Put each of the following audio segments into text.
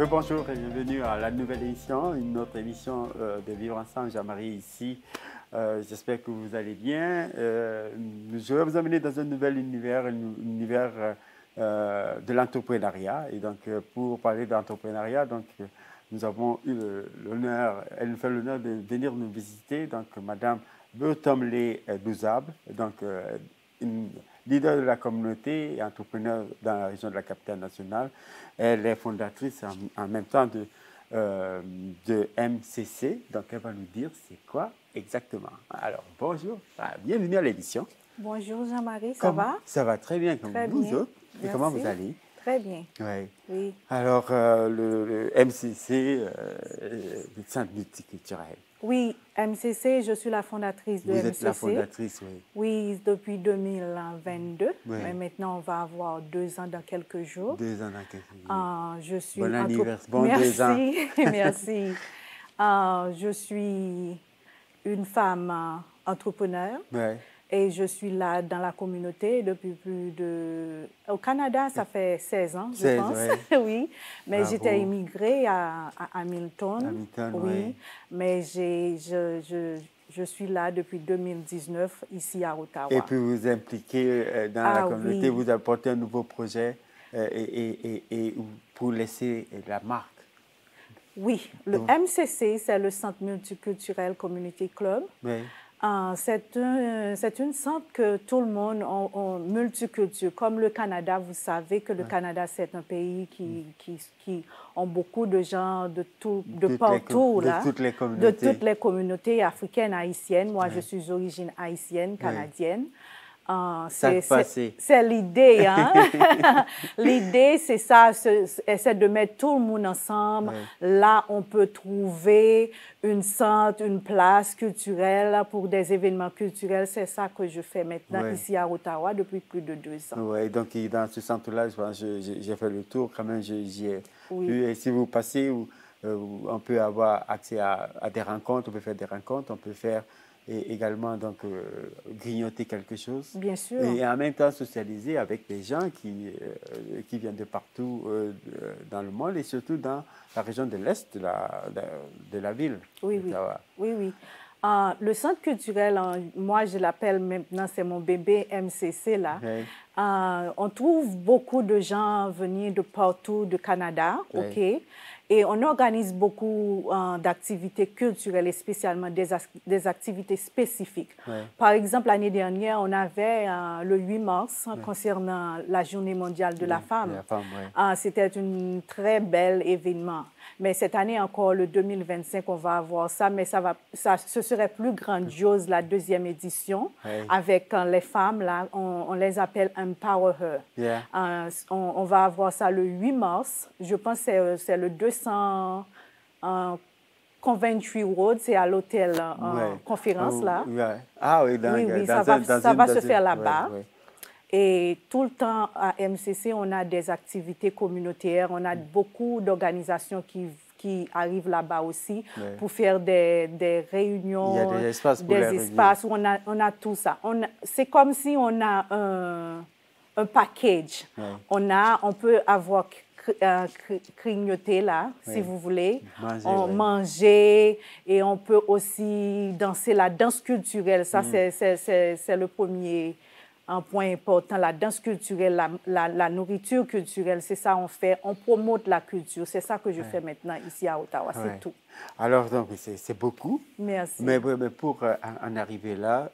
Bonjour et bienvenue à la nouvelle émission, une autre émission de Vivre Ensemble. Jean-Marie ici. J'espère que vous allez bien. Je vais vous amener dans un nouvel univers, de l'entrepreneuriat. Et donc, pour parler d'entrepreneuriat, nous avons eu l'honneur, elle nous fait l'honneur de venir nous visiter, donc Madame Bertomlé Douzab, une leader de la communauté et entrepreneur dans la région de la capitale nationale. Elle est fondatrice en même temps de MCC. Donc, elle va nous dire c'est quoi exactement. Alors, bonjour, bienvenue à l'émission. Bonjour Jean-Marie, ça va? Ça va très bien, comme très vous bien. autres. Et comment vous allez? Très bien. Ouais. Oui. Alors, le MCC, le Centre multiculturel. Oui, MCC, je suis la fondatrice de MCC. Vous êtes la fondatrice, oui. Oui, depuis 2022. Oui. Mais maintenant, on va avoir 2 ans dans quelques jours. 2 ans dans quelques jours. Je suis bon anniversaire, bon merci, 2 ans. Merci. Je suis une femme entrepreneur. Ouais. Et je suis là dans la communauté depuis Au Canada, ça fait 16 ans, je pense. Ouais. Oui, mais j'étais immigrée à Hamilton. Oui, ouais. Mais je suis là depuis 2019, ici à Ottawa. Et puis vous impliquez dans la communauté, oui. Vous apportez un nouveau projet et pour laisser la marque. Oui, le MCC, c'est le Centre multiculturel Community Club. Oui. C'est une centre que tout le monde a multiculture. Comme le Canada, vous savez que le Canada, c'est un pays qui ont beaucoup de gens de partout. De toutes les communautés africaines, haïtiennes. Moi, je suis d'origine haïtienne, canadienne. C'est l'idée, hein? L'idée, c'est ça, c'est de mettre tout le monde ensemble. Ouais. Là, on peut trouver une centre, une place culturelle pour des événements culturels. C'est ça que je fais maintenant ici à Ottawa depuis plus de 2 ans. Oui, donc dans ce centre-là, j'ai fait le tour quand même, j'y ai vu. Et si vous passez, on peut avoir accès à des rencontres, on peut faire des rencontres, on peut faire... Et également grignoter quelque chose. Bien sûr. Et en même temps socialiser avec des gens qui viennent de partout dans le monde et surtout dans la région de l'Est de la ville. Oui, oui. Le centre culturel, moi je l'appelle maintenant, c'est mon bébé MCC là. Okay. On trouve beaucoup de gens venir de partout du Canada, ok. Et on organise beaucoup d'activités culturelles et spécialement des activités spécifiques. Ouais. Par exemple, l'année dernière, on avait le 8 mars concernant la Journée mondiale de la femme. C'était un très bel événement. Mais cette année encore, le 2025, on va avoir ça, mais ce serait plus grandiose, la 2e édition, avec les femmes, là, on les appelle Empower Her. Yeah. On va avoir ça le 8 mars, je pense que c'est le 200 Coventry Road, c'est à l'hôtel conférence, là. Ah oui, ça va se faire là-bas. Et tout le temps, à MCC, on a des activités communautaires, on a beaucoup d'organisations qui arrivent là-bas aussi pour faire des réunions. Il y a des espaces pour les espaces où on a tout ça. C'est comme si on a un package. On peut avoir grignoter là, si vous voulez, manger, et on peut aussi danser la danse culturelle. Ça, c'est le premier... un point important, la danse culturelle, la nourriture culturelle, c'est ça on fait, on promote la culture, c'est ça que je fais maintenant ici à Ottawa, c'est tout. Alors, donc, c'est beaucoup. Merci. Mais pour en arriver là,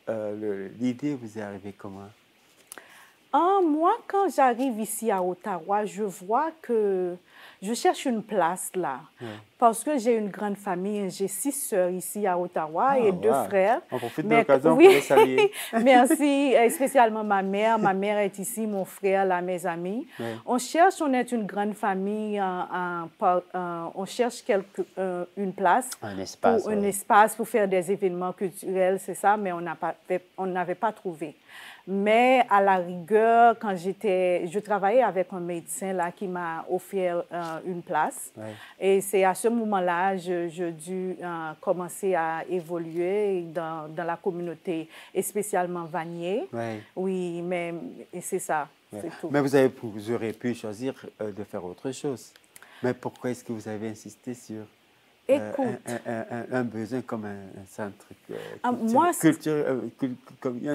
l'idée vous est arrivée comment? Moi, quand j'arrive ici à Ottawa, je vois que je cherche une place là. Parce que j'ai une grande famille, j'ai 6 sœurs ici à Ottawa et 2 frères. On profite de l'occasion pour les saluer. Merci, spécialement ma mère. Ma mère est ici, mon frère, là, mes amis. On cherche, on est une grande famille, on cherche une place. Un espace pour faire des événements culturels, c'est ça, mais on n'avait pas trouvé. Mais à la rigueur, quand je travaillais avec un médecin là, qui m'a offert une place. Et c'est à ce moment-là, j'ai dû commencer à évoluer dans la communauté, et spécialement Vanier. Oui, mais c'est ça, c'est tout. Mais vous aurez pu choisir de faire autre chose. Mais pourquoi est-ce que vous avez insisté sur un besoin comme un centre un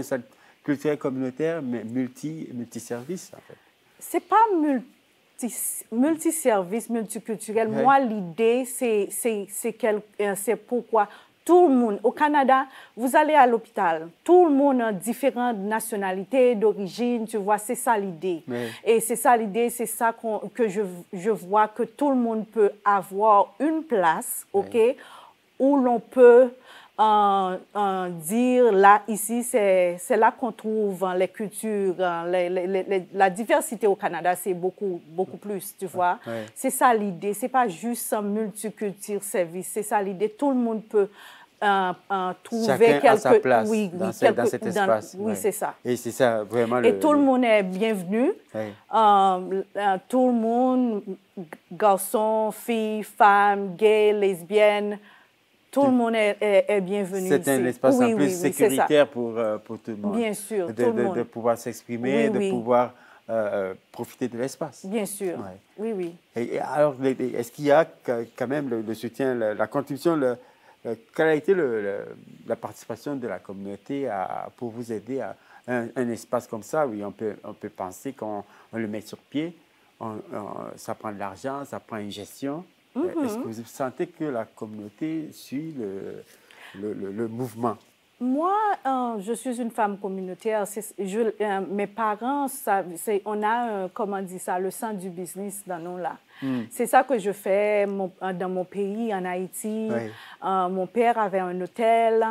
centre culturel communautaire, mais multiservice, en fait? C'est pas multiservice, multiculturel. Ouais. Moi, l'idée, c'est pourquoi tout le monde, au Canada, vous allez à l'hôpital, tout le monde a différentes nationalités, d'origine, tu vois, c'est ça l'idée. Ouais. Et c'est ça l'idée, c'est ça que je vois, que tout le monde peut avoir une place, OK, Ouais. où l'on peut dire, là, ici, c'est là qu'on trouve les cultures, la diversité au Canada, c'est beaucoup plus, tu vois. Ouais. C'est ça l'idée, c'est pas juste un multiculture service, c'est ça l'idée. Tout le monde peut trouver chacun a sa place dans cet espace. Oui, c'est ça. Et c'est ça, vraiment. Et tout le monde est bienvenu. Ouais. Tout le monde, garçons, filles, femmes, gays, lesbiennes, tout le monde est bienvenu. C'est un espace en plus sécuritaire pour tout le monde. Bien sûr, tout le monde. De pouvoir s'exprimer, de pouvoir profiter de l'espace. Bien sûr, ouais. oui. Et alors, est-ce qu'il y a quand même le soutien, la contribution, quelle a été la participation de la communauté pour vous aider à un espace comme ça? Oui, on peut penser qu'on le met sur pied, ça prend de l'argent, ça prend une gestion. Est-ce que vous sentez que la communauté suit le mouvement? Moi, je suis une femme communautaire. Mes parents, on a, comment on dit ça, le sang du business dans nous là. C'est ça que je fais dans mon pays, en Haïti. Oui. Mon père avait un hôtel,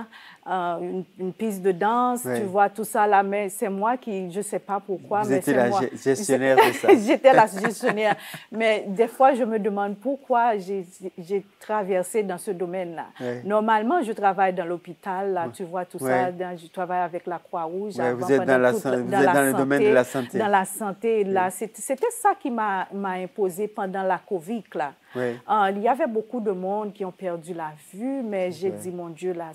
une piste de danse, tu vois, tout ça là. Mais c'est moi qui, je ne sais pas pourquoi. Vous étiez la gestionnaire de ça. J'étais la gestionnaire. Mais des fois, je me demande pourquoi j'ai traversé dans ce domaine-là. Oui. Normalement, je travaille dans l'hôpital, là, tu vois, tout ça. Je travaille avec la Croix-Rouge. Vous êtes dans le domaine de la santé. Dans la santé, là. C'était ça qui m'a imposé pendant la COVID, là. Oui. Il y avait beaucoup de monde qui ont perdu la vue, mais j'ai dit, mon Dieu, là,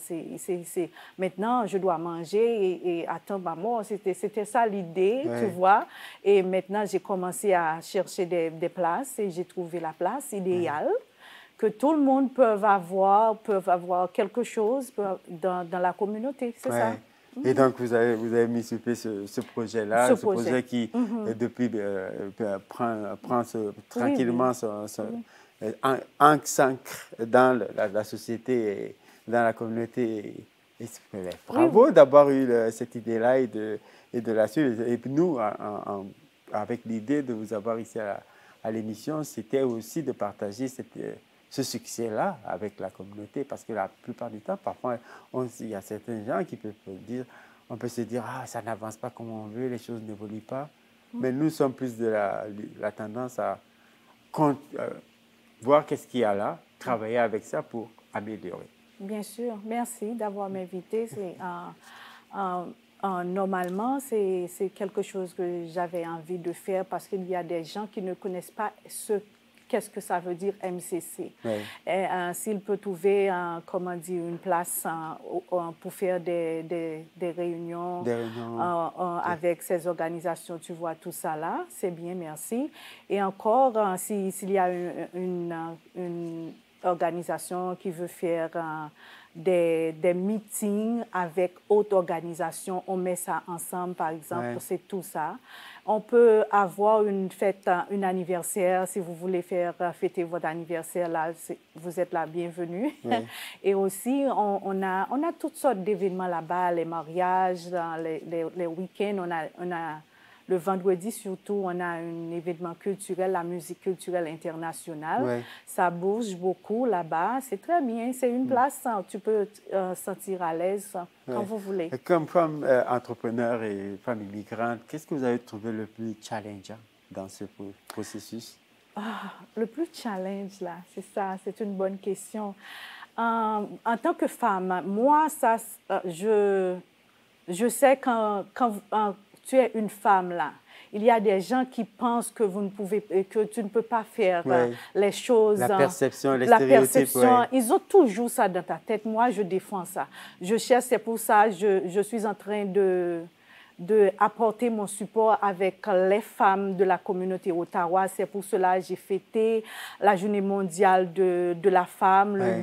maintenant, je dois manger et attendre ma mort. C'était ça l'idée, tu vois. Et maintenant, j'ai commencé à chercher des places et j'ai trouvé la place idéale que tout le monde peut avoir quelque chose dans la communauté, c'est ça. Et donc, vous avez mis sur pied ce projet-là, ce projet qui, depuis, prend tranquillement s'ancre dans la société, dans la communauté. Et bravo d'avoir eu cette idée-là et de la suivre. Et puis nous, avec l'idée de vous avoir ici à l'émission, c'était aussi de partager ce succès-là avec la communauté, parce que la plupart du temps, parfois, il y a certains gens qui peuvent dire, on peut se dire, ah, ça n'avance pas comme on veut, les choses n'évoluent pas. Mais nous sommes plus de la tendance à voir qu'est-ce qu'il y a là, travailler avec ça pour améliorer. Bien sûr, merci d'avoir m'invité. Normalement, c'est quelque chose que j'avais envie de faire parce qu'il y a des gens qui ne connaissent pas qu'est-ce que ça veut dire MCC. Oui. S'il peut trouver, comment dire, une place pour faire des réunions, avec ces organisations, tu vois, tout ça là, c'est bien, merci. Et encore, s'il y a une organisation qui veut faire des meetings avec autres organisations, on met ça ensemble, par exemple, c'est tout ça. On peut avoir une fête, un anniversaire, si vous voulez fêter votre anniversaire, là, vous êtes la bienvenue. Oui. Et aussi, on a toutes sortes d'événements là-bas, les mariages, les week-ends, on a le vendredi surtout, on a un événement culturel, la musique culturelle internationale. Ouais. Ça bouge beaucoup là-bas. C'est très bien. C'est une place où tu peux te sentir à l'aise quand vous voulez. Et comme femme entrepreneur et femme immigrante, qu'est-ce que vous avez trouvé le plus challengeant dans ce processus? Le plus challenge, là, c'est ça. C'est une bonne question. En tant que femme, moi, je sais quand tu es une femme là, il y a des gens qui pensent que tu ne peux pas faire les choses. La perception, les stéréotypes. Ils ont toujours ça dans ta tête. Moi, je défends ça. Je cherche, c'est pour ça, je suis en train de d'apporter mon support avec les femmes de la communauté Ottawa. C'est pour cela que j'ai fêté la journée mondiale de la femme le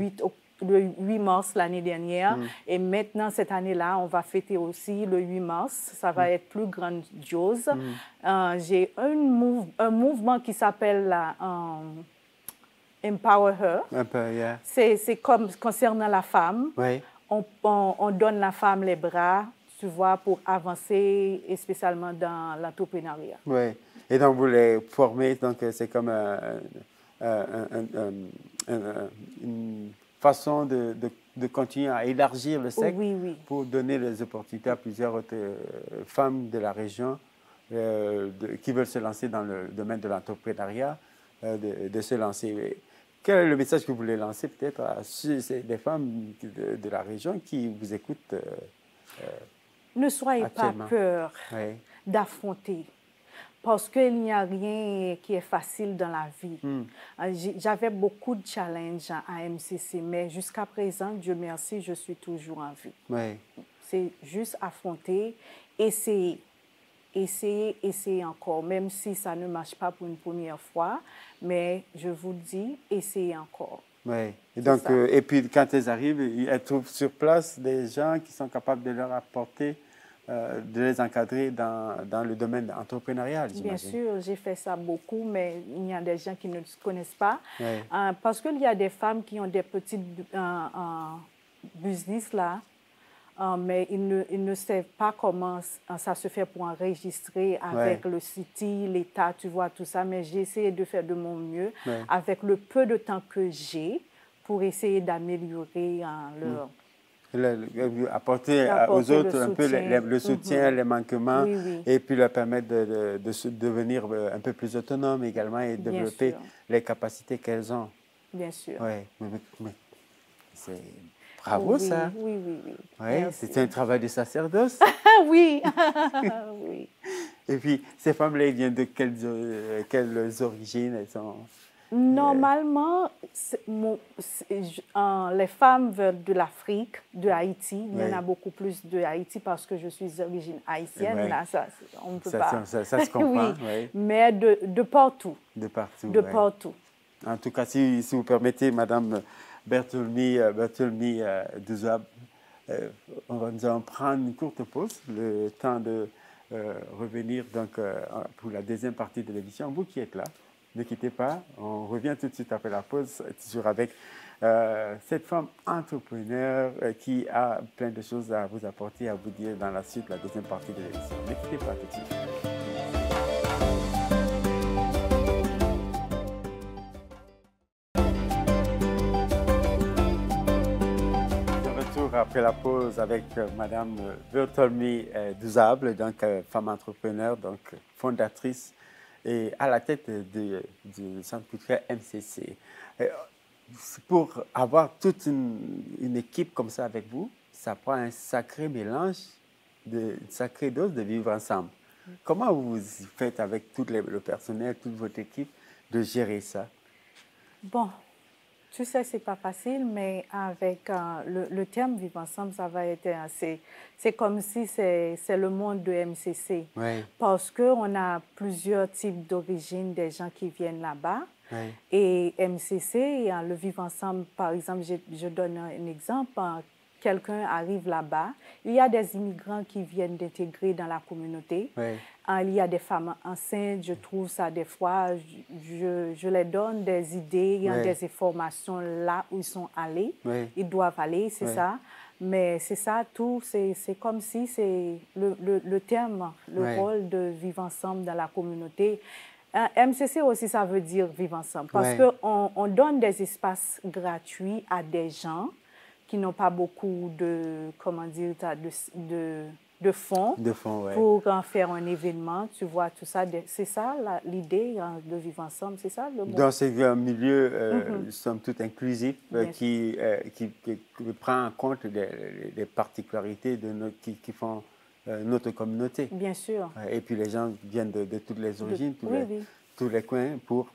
8 mars l'année dernière. Et maintenant, cette année-là, on va fêter aussi le 8 mars. Ça va être plus grandiose. J'ai un mouvement qui s'appelle Empower Her. C'est comme concernant la femme. On donne la femme les bras, tu vois, pour avancer, et spécialement dans l'entrepreneuriat. Oui. Et donc, vous les formez, donc c'est comme une façon de continuer à élargir le cercle pour donner les opportunités à plusieurs autres femmes de la région qui veulent se lancer dans le domaine de l'entrepreneuriat, de se lancer. Quel est le message que vous voulez lancer peut-être à des femmes de la région qui vous écoutent ne soyez pas peur d'affronter. Parce qu'il n'y a rien qui est facile dans la vie. J'avais beaucoup de challenges à MCC, mais jusqu'à présent, Dieu merci, je suis toujours en vie. C'est juste affronter, essayer encore, même si ça ne marche pas pour une première fois, mais je vous dis, essayez encore. Oui, et donc, et puis quand elles arrivent, elles trouvent sur place des gens qui sont capables de leur apporter, de les encadrer dans le domaine entrepreneurial, j'imagine. Bien sûr, j'ai fait ça beaucoup, mais il y a des gens qui ne se connaissent pas. Parce qu'il y a des femmes qui ont des petits business là, mais ils ne savent pas comment ça se fait pour enregistrer avec le City, l'État, tu vois, tout ça. Mais j'ai essayé de faire de mon mieux avec le peu de temps que j'ai pour essayer d'améliorer leur... Apporter aux autres un peu le soutien, les manquements, et puis leur permettre de devenir un peu plus autonomes également et développer les capacités qu'elles ont. Bien sûr. Oui, c'est... Bravo, ça. Oui. C'est un travail de sacerdoce. Oui. Et puis, ces femmes-là, elles viennent de quelles origines elles sont? Normalement, les femmes veulent de l'Afrique, de Haïti. Il y en a beaucoup plus de Haïti parce que je suis d'origine haïtienne. Là, ça, on ne peut pas. Ça se comprend. Mais de partout. De partout. De partout. En tout cas, si vous permettez, Madame Berthelmy Douzab, nous allons prendre une courte pause, le temps de revenir donc, pour la deuxième partie de l'émission. Vous qui êtes là, ne quittez pas, on revient tout de suite après la pause, toujours avec cette femme entrepreneur qui a plein de choses à vous apporter, à vous dire dans la suite, la deuxième partie de l'émission. Ne quittez pas tout de suite. Après la pause avec Madame Berthelmy Douzab, donc femme entrepreneur, donc fondatrice et à la tête du centre culturel MCC. Pour avoir toute une équipe comme ça avec vous, ça prend un sacré mélange, une sacrée dose de vivre ensemble. Comment vous faites avec tout le personnel, toute votre équipe, de gérer ça? Bon. Tu sais, ce n'est pas facile, mais avec le terme « vivre ensemble », ça va être assez... C'est comme si c'est le monde de MCC. Parce qu'on a plusieurs types d'origine des gens qui viennent là-bas. Et MCC, le vivre ensemble, par exemple, je donne un exemple. Quelqu'un arrive là-bas, il y a des immigrants qui viennent d'intégrer dans la communauté. Il y a des femmes enceintes, je trouve ça des fois, je les donne des idées, il y a des informations là où ils sont allés, ils doivent aller, c'est ça. Mais c'est ça, tout, c'est comme si c'est le terme, le rôle de vivre ensemble dans la communauté. MCC aussi, ça veut dire vivre ensemble, parce qu'on donne des espaces gratuits à des gens qui n'ont pas beaucoup de, comment dire, de fonds pour en faire un événement, tu vois, tout ça. C'est ça l'idée de vivre ensemble, c'est ça le mot? Donc c'est un milieu, somme toute, inclusif qui prend en compte les particularités qui font notre communauté. Bien sûr. Et puis les gens viennent de toutes les origines, tous les coins, pour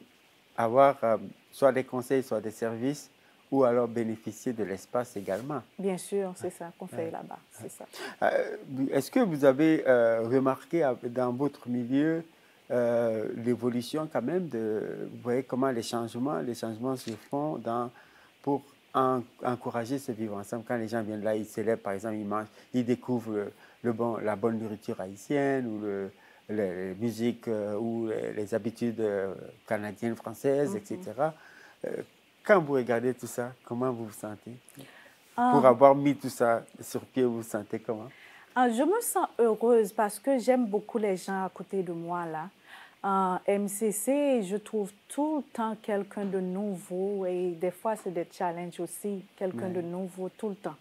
avoir soit des conseils, soit des services, ou alors bénéficier de l'espace également. Bien sûr, c'est ça qu'on fait là-bas, c'est ça. Est-ce que vous avez remarqué dans votre milieu l'évolution quand même vous voyez comment les changements se font pour encourager ce vivre ensemble. Quand les gens viennent là, ils célèbrent, par exemple, ils mangent, ils découvrent la bonne nourriture haïtienne ou les musiques ou les habitudes canadiennes, françaises, etc. Quand vous regardez tout ça, comment vous vous sentez? Pour avoir mis tout ça sur pied, vous vous sentez comment? Je me sens heureuse parce que j'aime beaucoup les gens à côté de moi là. MCC, je trouve tout le temps quelqu'un de nouveau et des fois c'est des challenges aussi, quelqu'un de nouveau tout le temps.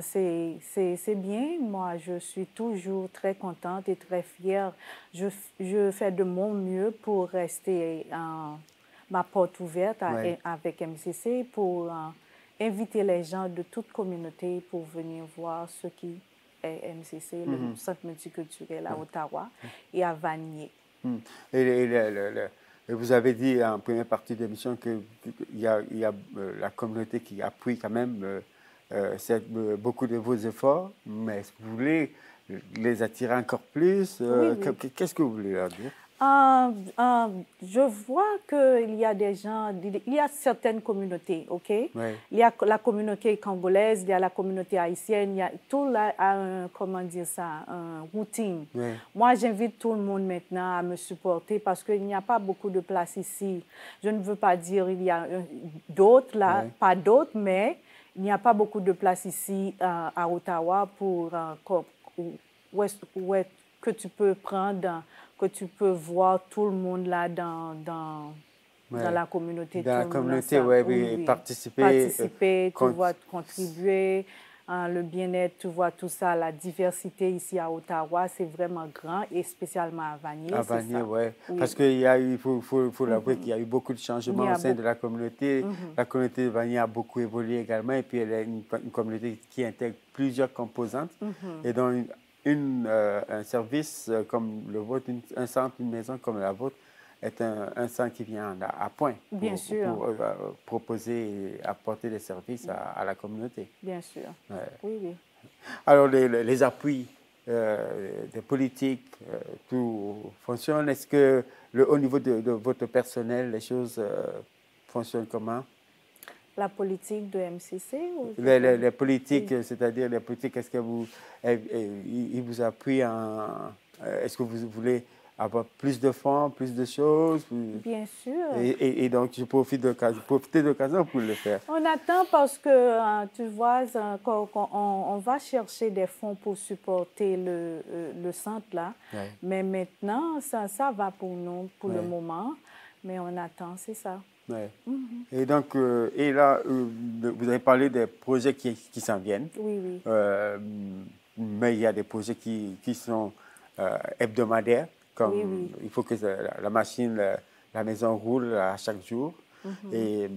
C'est bien, moi je suis toujours très contente et très fière. Je fais de mon mieux pour rester ma porte ouverte avec MCC, pour inviter les gens de toute communauté pour venir voir ce qui est MCC, le Centre multiculturel à Ottawa et à Vanier. Et vous avez dit en première partie de l'émission qu'il y a la communauté qui appuie quand même beaucoup de vos efforts, mais est-ce que vous voulez les attirer encore plus? Oui. Qu'est-ce que vous voulez leur dire? Je vois qu'il y a des gens, il y a certaines communautés, ok? Oui. Il y a la communauté congolaise, il y a la communauté haïtienne, il y a tout là, comment dire ça, un routine. Oui. Moi, j'invite tout le monde maintenant à me supporter parce qu'il n'y a pas beaucoup de place ici. Je ne veux pas dire il y a d'autres là, pas d'autres, mais il n'y a pas beaucoup de place ici à Ottawa pour que tu peux prendre, que tu peux voir tout le monde là dans la communauté. Dans la communauté, oui, participer. Tu vois, contribuer, le bien-être, tu vois tout ça, la diversité ici à Ottawa, c'est vraiment grand et spécialement à Vanier. À Vanier, oui. Parce qu'il faut l'avouer qu'il y a eu beaucoup de changements au sein de la communauté. La communauté de Vanier a beaucoup évolué également et puis elle est une communauté qui intègre plusieurs composantes et dont un service comme le vôtre, un centre, une maison comme la vôtre, est un centre qui vient à point pour proposer et apporter des services à la communauté. Bien sûr. Oui. Alors, les appuis des politiques, tout fonctionne. Est-ce que au niveau de votre personnel, les choses fonctionnent comment? La politique de MCC ou les politiques, c'est-à-dire les politiques, est-ce que ils vous appuient est-ce que vous voulez avoir plus de fonds, plus de choses? Bien sûr. Et donc, je profite de l'occasion pour le faire. On attend parce que, tu vois, on va chercher des fonds pour supporter le centre là. Mais maintenant, ça va pour nous, pour le moment. Mais on attend, c'est ça. Ouais. Et donc, et là, vous avez parlé des projets qui s'en viennent. Oui. Mais il y a des projets qui sont hebdomadaires, comme il faut que la machine, la maison roule à chaque jour. Et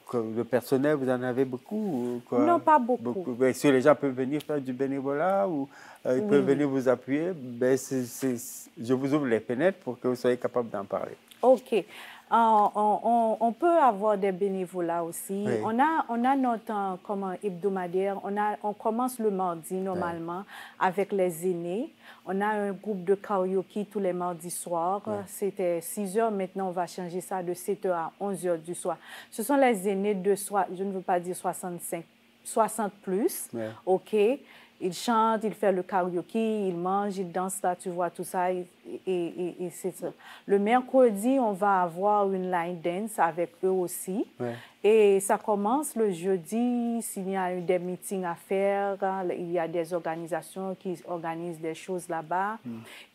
que le personnel, vous en avez beaucoup? Non, pas beaucoup. Si les gens peuvent venir faire du bénévolat ou ils peuvent venir vous appuyer, je vous ouvre les fenêtres pour que vous soyez capable d'en parler. OK. On peut avoir des bénévolats aussi. Oui. On a notre hebdomadaire. On commence le mardi normalement avec les aînés. On a un groupe de karaoké tous les mardis soirs. C'était 6 heures. Maintenant, on va changer ça de 7 heures à 11 heures du soir. Ce sont les aînés de, je ne veux pas dire 60 plus. OK. Il chante, il fait le karaoké, il mange, il danse là, tu vois tout ça. Et c'est ça. Le mercredi, on va avoir une line dance avec eux aussi. Et ça commence le jeudi, s'il y a eu des meetings à faire, il y a des organisations qui organisent des choses là-bas.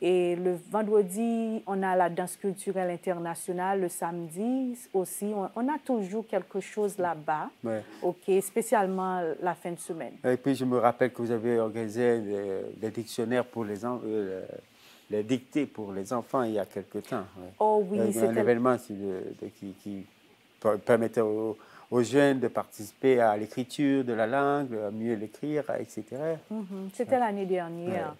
Et le vendredi, on a la danse culturelle internationale. Le samedi aussi, on a toujours quelque chose là-bas, OK, spécialement la fin de semaine. Et puis, je me rappelle que vous avez organisé des dictionnaires pour les dictées pour les enfants il y a quelque temps. Oh oui, c'était un événement qui permettait aux aux jeunes de participer à l'écriture de la langue, à mieux l'écrire, etc. C'était l'année dernière.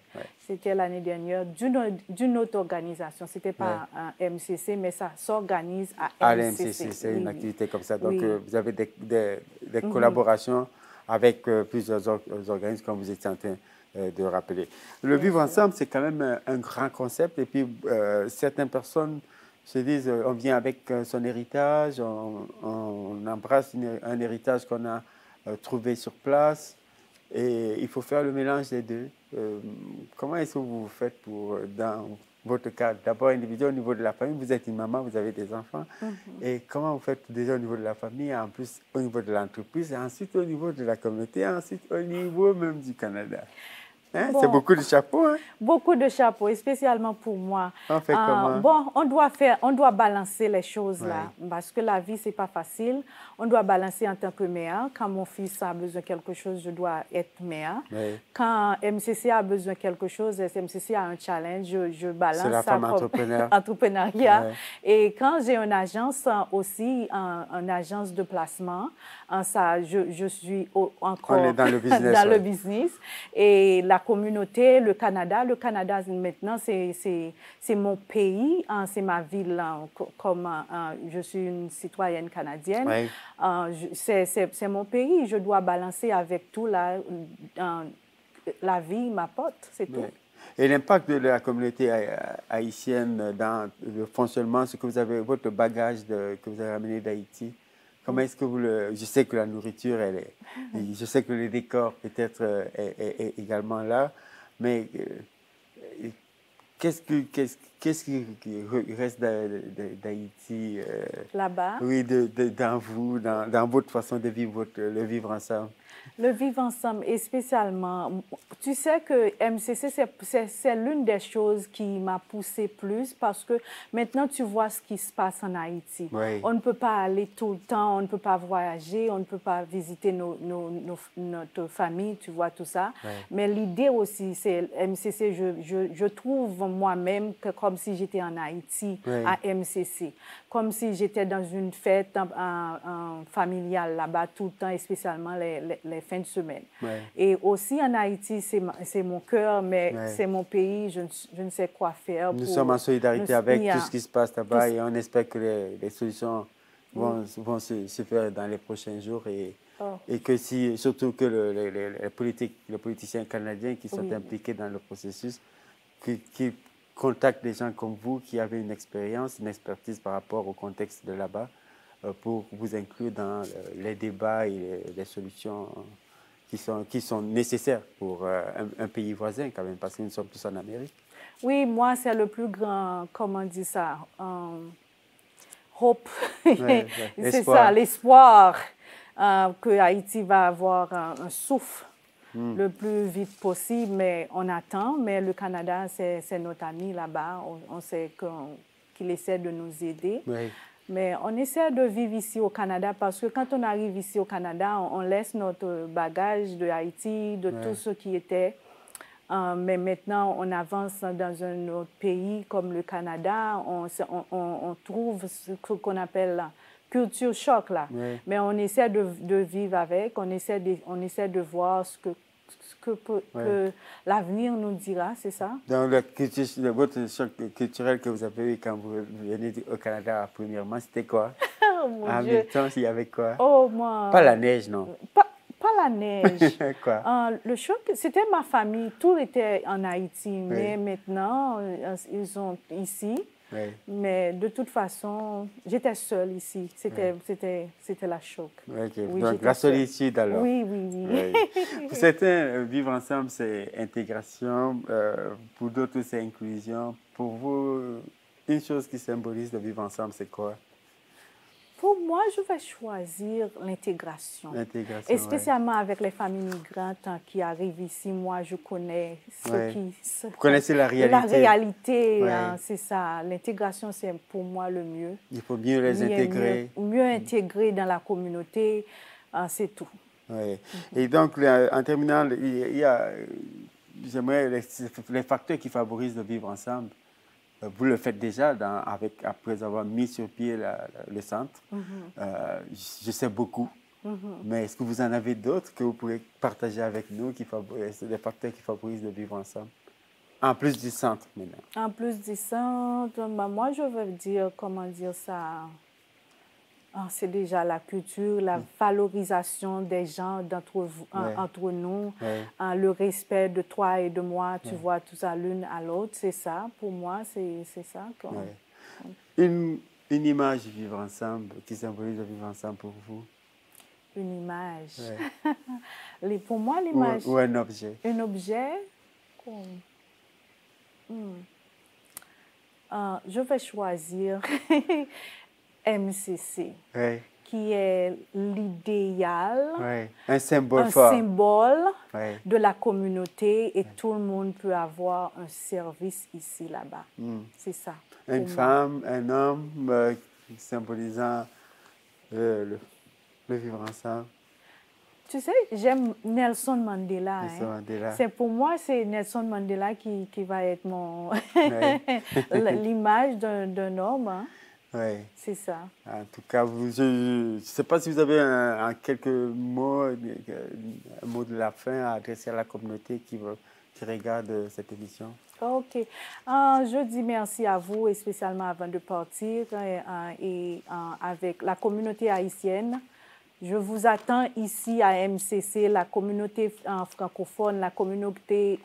C'était l'année dernière d'une autre organisation. Ce n'était pas un MCC, mais ça s'organise à MCC. C'est une activité comme ça. Donc, vous avez des collaborations avec plusieurs organismes, comme vous étiez en train de rappeler. Le vivre ensemble, c'est quand même un grand concept. Et puis, certaines personnes se disent, on vient avec son héritage, on embrasse un héritage qu'on a trouvé sur place. Et il faut faire le mélange des deux. Comment est-ce que vous faites dans votre cas, d'abord individuel au niveau de la famille, vous êtes une maman, vous avez des enfants, et comment vous faites déjà au niveau de la famille, en plus au niveau de l'entreprise, et ensuite au niveau de la communauté, et ensuite au niveau même du Canada? Hein? Bon, c'est beaucoup de chapeaux. Hein? Beaucoup de chapeaux, et spécialement pour moi. On fait comment? Bon, on doit balancer les choses là, parce que la vie, c'est pas facile. On doit balancer en tant que mère. Quand mon fils a besoin de quelque chose, je dois être mère. Quand MCC a besoin de quelque chose, MCC a un challenge, je balance la ça comme entrepreneuriat. Et quand j'ai une agence aussi, une agence de placement, ça, je suis encore on est dans le business. Dans le business. Et la communauté, le Canada maintenant, c'est mon pays, c'est ma ville, comme je suis une citoyenne canadienne. C'est mon pays, je dois balancer avec tout, la vie m'apporte, c'est tout. Et l'impact de la communauté haïtienne dans le fonctionnement, ce que vous avez, votre bagage que vous avez ramené d'Haïti, comment est-ce que vous je sais que la nourriture, je sais que le décor peut-être est également là, mais qu'est-ce qui reste d'Haïti là-bas? Oui, dans vous, dans votre façon de vivre le vivre ensemble. Le vivre ensemble, et spécialement, tu sais que MCC, c'est l'une des choses qui m'a poussée plus parce que maintenant, tu vois ce qui se passe en Haïti. On ne peut pas aller tout le temps, on ne peut pas voyager, on ne peut pas visiter notre famille, tu vois tout ça. Mais l'idée aussi, c'est MCC, je trouve moi-même que comme si j'étais en Haïti à MCC, comme si j'étais dans une fête familiale là-bas tout le temps, et spécialement les fins de semaine. Et aussi en Haïti, c'est mon cœur, mais c'est mon pays, je ne sais quoi faire. Nous sommes en solidarité avec tout ce qui se passe là-bas et on espère que les solutions vont se faire dans les prochains jours et que surtout que les politiciens canadiens qui sont impliqués dans le processus, qui contactent des gens comme vous qui avez une expérience, une expertise par rapport au contexte de là-bas, pour vous inclure dans les débats et les solutions qui sont nécessaires pour un pays voisin quand même, parce que nous sommes tous en Amérique. Oui, moi, c'est le plus grand, comment on dit ça, hope, c'est ça, l'espoir que Haïti va avoir un souffle le plus vite possible, mais on attend. Mais le Canada, c'est notre ami là-bas, on sait qu'il essaie de nous aider. Mais on essaie de vivre ici au Canada parce que quand on arrive ici au Canada, on laisse notre bagage de Haïti, de tout ce qui était. Mais maintenant, on avance dans un autre pays comme le Canada. On trouve ce qu'on appelle la culture choc, là. Mais on essaie de vivre avec, on essaie de voir ce que l'avenir nous dira, c'est ça? Dans votre choc culturel que vous avez eu quand vous venez au Canada, premièrement, c'était quoi? Oh, mon Dieu. Temps, il y avait quoi? Oh, moi... Pas la neige, non? Pas la neige. Quoi? Le choc, c'était ma famille. Tout était en Haïti. Mais maintenant, ils sont ici. Mais de toute façon, j'étais seule ici. C'était la choc. Oui, donc la solitude alors. Oui. Pour certains, vivre ensemble, c'est intégration. Pour d'autres, c'est inclusion. Pour vous, une chose qui symbolise de vivre ensemble, c'est quoi? Pour moi, je vais choisir l'intégration. Et spécialement avec les familles migrantes qui arrivent ici. Moi, je connais Vous connaissez la réalité. La réalité, c'est ça. L'intégration, c'est pour moi le mieux. Il faut mieux les intégrer. Mieux intégrer dans la communauté, c'est tout. Et donc, en terminant, j'aimerais les facteurs qui favorisent de vivre ensemble. vous le faites déjà après avoir mis sur pied le centre. Je sais beaucoup. Mais est-ce que vous en avez d'autres que vous pourrez partager avec nous, c'est des facteurs qui favorisent le vivre ensemble? En plus du centre, maintenant. En plus du centre, moi, je veux dire, comment dire ça? C'est déjà la culture, la valorisation des gens entre nous, le respect de toi et de moi, tu vois, tout ça l'une à l'autre, c'est ça, pour moi, c'est ça. Une image vivre ensemble, qui symbolise le vivre ensemble pour vous? Une image. Pour moi, l'image... Ou un objet. Un objet? Je vais choisir MCC, qui est l'idéal, un symbole fort. Symbole de la communauté et tout le monde peut avoir un service ici, là-bas. C'est ça. Une femme, un homme symbolisant le vivre ensemble. Tu sais, j'aime Nelson Mandela. C'est pour moi, c'est Nelson Mandela qui va être l'image d'un homme. C'est ça. En tout cas, je ne sais pas si vous avez en quelques mots, un mot de la fin à adresser à la communauté qui regarde cette émission. OK. Je dis merci à vous, et spécialement avant de partir, et avec la communauté haïtienne. Je vous attends ici à MCC, la communauté francophone, la communauté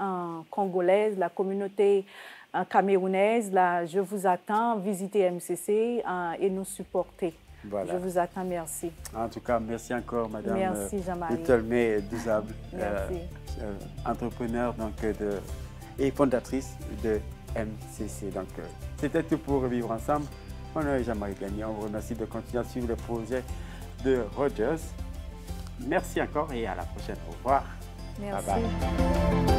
congolaise, la communauté camerounaise. Là, je vous attends, visiter MCC et nous supporter. Voilà. Je vous attends, merci. En tout cas, merci encore, Madame. Merci, Jean-Marie. Beutelmé Douzable, entrepreneur et fondatrice de MCC. Donc, c'était tout pour Vivre Ensemble. Mon nom est Jean-Marie Gagné. On vous remercie de continuer à suivre le projet de Rogers. Merci encore et à la prochaine. Au revoir. Merci. Bye bye.